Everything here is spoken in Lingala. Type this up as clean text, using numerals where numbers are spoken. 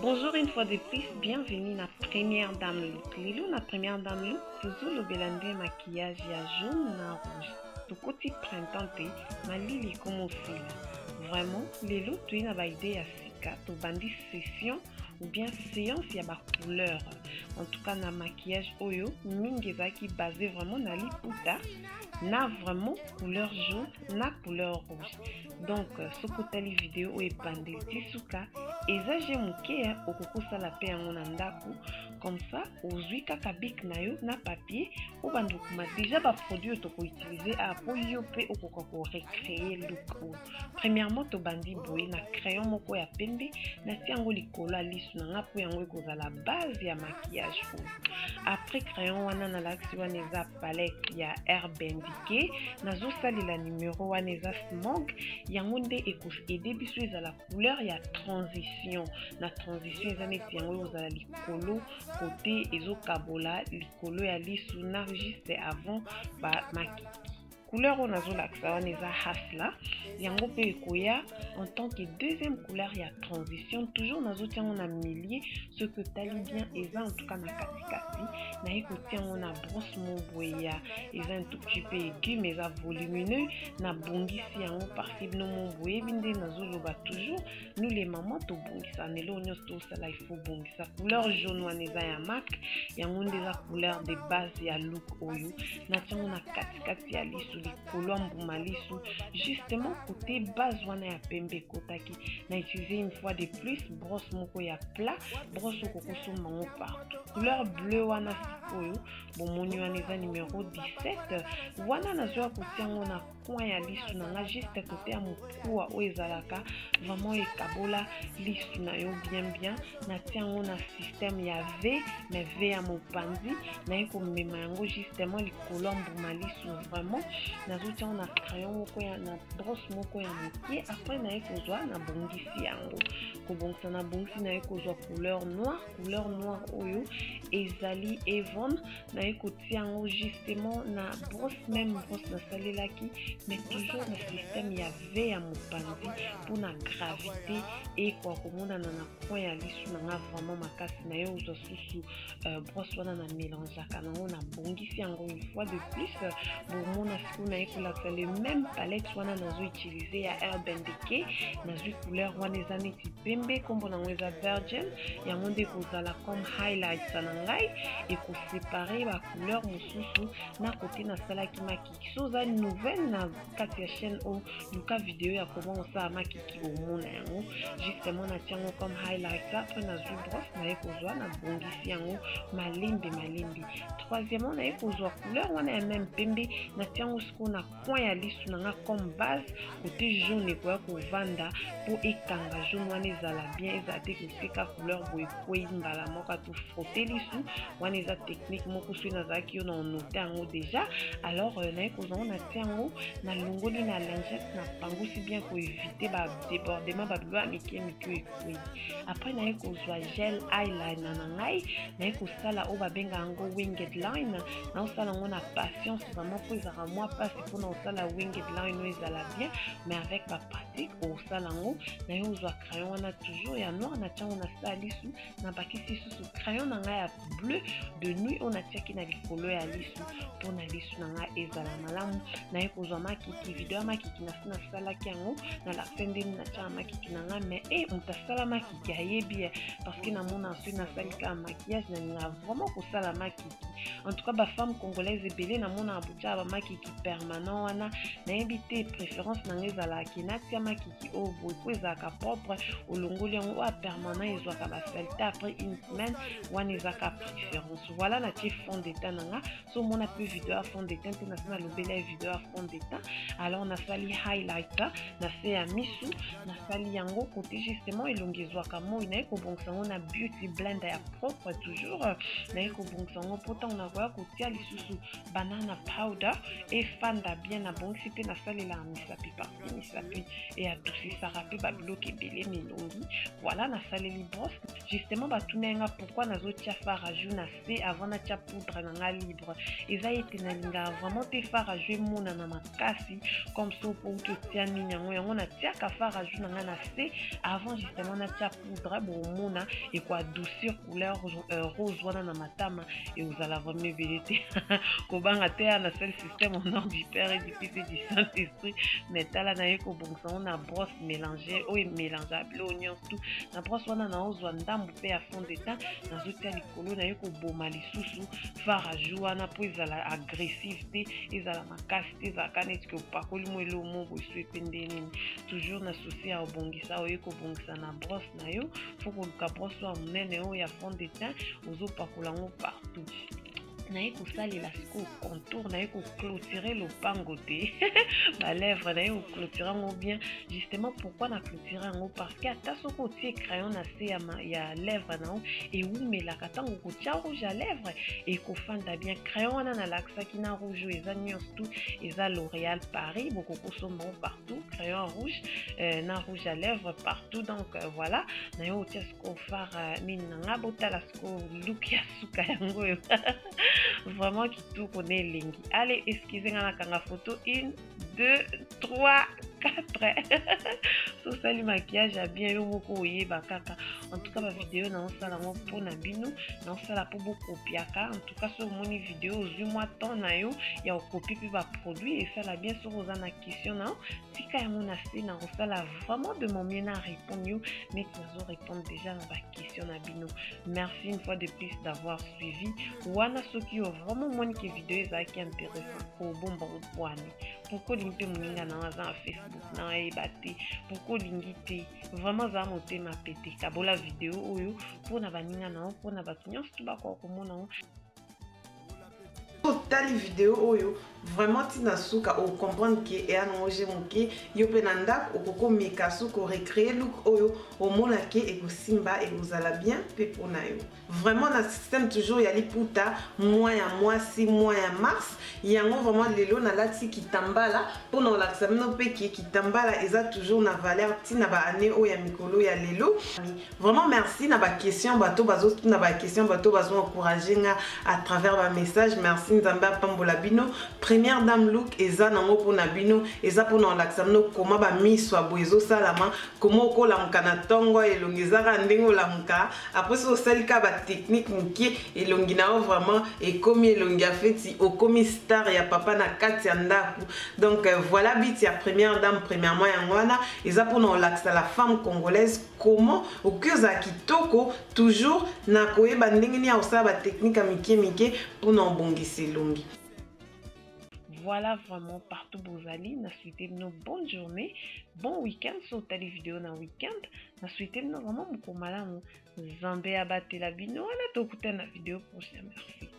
Bonjour une fois de plus, bienvenue na première dame look. Lilo na première dame look, toujours le belande maquillage ya jaune na rouge. Tout côté printemps te, ma lili comme aussi. Vraiment, Lilo tu na ba idée ya sika, to bandi session ou bien séance ya ba couleur. En tout cas na maquillage oyo, mingi qui basé vraiment na liputa, na vraiment couleur jaune, na couleur rouge. Donc, ce côté la vidéo est bandé tisuka. Eza je muke okokosa la pe yango na ndaku comme ça ozwi kaka bic na yo na papier obanda kuma déjà ba produit to ko utiliser a po yo pe okoka ko recréer look. Premièrement to bandi boy na crayon moko ya pembe na tiango likolo lisu na ngapo yango ekoza la base ya maquillage. Après crayon wana na laksi wana eza palette ya herbe indiqué nazo sali la numéro wana eza smog yango nde ekos aider biso eza la couleur ya transition. Na transition eza neti yango ozala likolo côté ezokabola likolo ya lisu na juste avant ba maki couleur on azolakisa wana eza hasla yango pe ekoya en tant que deuxième couleur ya transition toujours nazotiango na milieu ce que tali bien eza en tout cas na katikati na ekotiango na brosse moboya eza un tout petit peu aigu mais eza volumineux na bongisi yango par-ci no moboye binde nazoloba toujours nous les mamans to bongisa nelo nyonso tosala il faut bongisa couleur jaune wana eza ya MAC yango nde eza couleur de base ya look oyo natiango na katikati ya lisu likolo mbuma lisu justement côté base wana ya pembe kotaki na utiliser une fois de plus brosse moko ya plat brosse kokoso mango partout couleur bleu wana sikoyo bomoni wana eza numéro 17 wana nazwa kotiango na coin ya lisu nanga juste côté ya mokuwa oyo ezalaka vraiment ekabola lisu na yo bien na tiango na système ya V mais V ya mopanzi na ekomema yango justement likolo mbuma lisu vraiment nazotiango na crayon moko ya na brosse moko ya mokie après na ekozwa na bongisi yango kobongisa na bongisi na ekozwa couleur noire oyo ezali Avon na ekotia yango justement na brosse même brosse nasalelaki mais toujours na système ya V ya mopanzi pour na gravité et kwa komonana na coin ya lisu nanga vraiment makasi na yo ozwa susu brosse wana na mélangeaka nango na bongisi yango une fois de plus bomona siku na ekolakisa le même palette wana nazo utiliser ya herbe indiqué nazwi couleur wana eza neti pembe kombo nango eza virgin yango nde kozala comme highlights na ngai ekosepare ba couleur mosusu na côté nasalaki makiki so oza nouvelle na kati ya chaîne o luka video ya comment osala makiki omona yango justement natiango comme highlights après nazwi brosse na ekozwa na bongisi yango malembe troisièmement na ekozwa couleur wana ya même pembe natiango siko na coin ya lisu nanga comme base côté jaune ekoya kovanda po ekanga jaune wana ezala bien ezala te koseka couleur boye kwei mbala moko to frotter lisu wana eza technique moko soki nazalaki yo na onote yango déjà alors na ekozango natiango na longoli na lingette na pangusi bien ko éviter ba débordement ba bilo ya mike ekwei après na ekozwa gel eyeliner na ngai na ekosala o babenga yango winged line na osala yango na patience vraiment po ezala mwa pasi mpona osala winged line oyo ezala bien mais avec la pratique osala yango na yo ozwa crayon wana toujours ya noir natiango nasala lisu na bakisi susu crayon na ngai ya bleu de nuit oyo natiaki na likolo ya lisu mpona lisu na ngai ezala malamu na ye kozwa makiki video ya makiki nasi nasalaki yango na la fin nde natiaka makiki na ngai mais moto asala makiki ayebi parce que namona soki nasalika maquillage naninga vraiment kosala makiki en tout cas bafemme congolaise ebele namona abutiaka bamakiki permanent wana nayebi te préférence nanga ezalaki natia makiki oyo boye po ezalaka propre olongoli yango oyo permanent ezwaka basalite après une semaine wana ezaka préférence voilà natie fond de teint nanga so omona pe video ya fond de teint te nasi nalobela ya video ya fond de teint alors nasali highlighter na se ya misu nasali yango côté justement elongi ezwaka moi naye kobongisa yango na beauty blender ya propre toujours naye kobongisa yango pourtant nakoya kotia lisusu banana powder efanda bien na bongisi mpe nasalela ya misapi parti misapi e adoucisaka mpe babiloko ebele milongi voilà nasaleli brosse justement batuna yanga pourquoi nazotia fard à jour na se avant avant na tia poudre na libre eza ete na linga vraiment te fard à jus mona na makasi comme ça pour que tia mini yango na tia ka fard à jus na na se avant justement na tia poudre bon mona et quoi adoucir couleur rose wana na matama et vous allez vraiment vérité kobanga te na seul système au nom du Père et du Fils et du Saint-Esprit mais tala na yeko bon ça on a brosse mélanger ou mélangeable oignons tout na brosse wana na ozwa ndambu pe à fond de temps na zotia likolo na yeko boma lisusu fard à jus wana po ezala agressif te ezala makasi te ezala kaneti ke opakoli mo elo moko eswepe ndeni toujours na souci ya obongisa oyeko bongisa na brosse na yo faut koluka brosse wa monene oyo ya fond de temps ozopakola ngo partout naye kosalela siko contour naye clôturer lopango te ba lèvre naye clôturer ngo bien justement pourquoi na clôturer ngo parce que ata soko tie crayon na se ya lèvre na et umelaka tango kotia rouge à lèvre et kofanda bien crayon wana na laksaki na rouge eza nyonso tout eza L'Oréal Paris boko kosomba partout crayon rouge na rouge à lèvres partout donc voilà naye otia siko fard nini nanga botala siko look ya suka yango vraiment qui tout connaît lingi. Allez, excusez-moi la photo 1, 2, 3, 4. So sali maquillage a bien yo moko oye bakaka. En tout cas ma vidéo na osala mo pour na bino, na osala pour beaucoup piaka. En tout cas sur mon vidéo ozu moi ton na yo ya copie puis ba produit et ça la bien sur osana question na. Si ka mon assez na osala vraiment de mon mieux na répondre yo, mais nous répondre déjà na ba question na bino. Merci une fois de plus d'avoir suivi. Wana soki yo vraiment mon que vidéo ça qui intéressant pour bon bon point. Pourquoi l'impe moninga na waza Facebook na ebate pourquoi l'ingité vraiment za moté ma pété kabola vidéo oyo pour na baninga na pour na bakinyo tout ba ko komona tali vidéo oyo vraiment tina suka o comprendre que et anoje moke yo penanda okoko meka suko recréer look oyo o mona ke et simba et vous allez bien pe pona yo vraiment na système toujours ya liputa mois ya mois 6 mois ya mars yango vraiment lelo na lati kitambala pona la exameno pe ki kitambala eza toujours na valeur tina ba année o ya mikolo ya lelo vraiment merci na ba question bato bazo na ba question bato bazo encourager nga à travers ba message merci nzamba pambola bino première dame look eza nango pona bino eza pona l'exameno comment ba miswa boezo salama comment ko la mkana tongo elongezaka ndengo la mka après so selika ba technique mukie elongi na vraiment et comme elongi afeti okomi star ya papa na kati ya ndaku donc voilà bit ya première dame premièrement yangwana eza pona l'axe la femme congolaise comment okyoza kitoko toujours na koyeba ndenge ni osala ba technique ya mike pour na bongisi longi. Voilà vraiment partout bozali na souhaiter une bonne journée bon week-end sur tali vidéo na week-end na souhaiter vraiment moko malamu Zambé abatela bino wana tokuta na vidéo prochaine merci.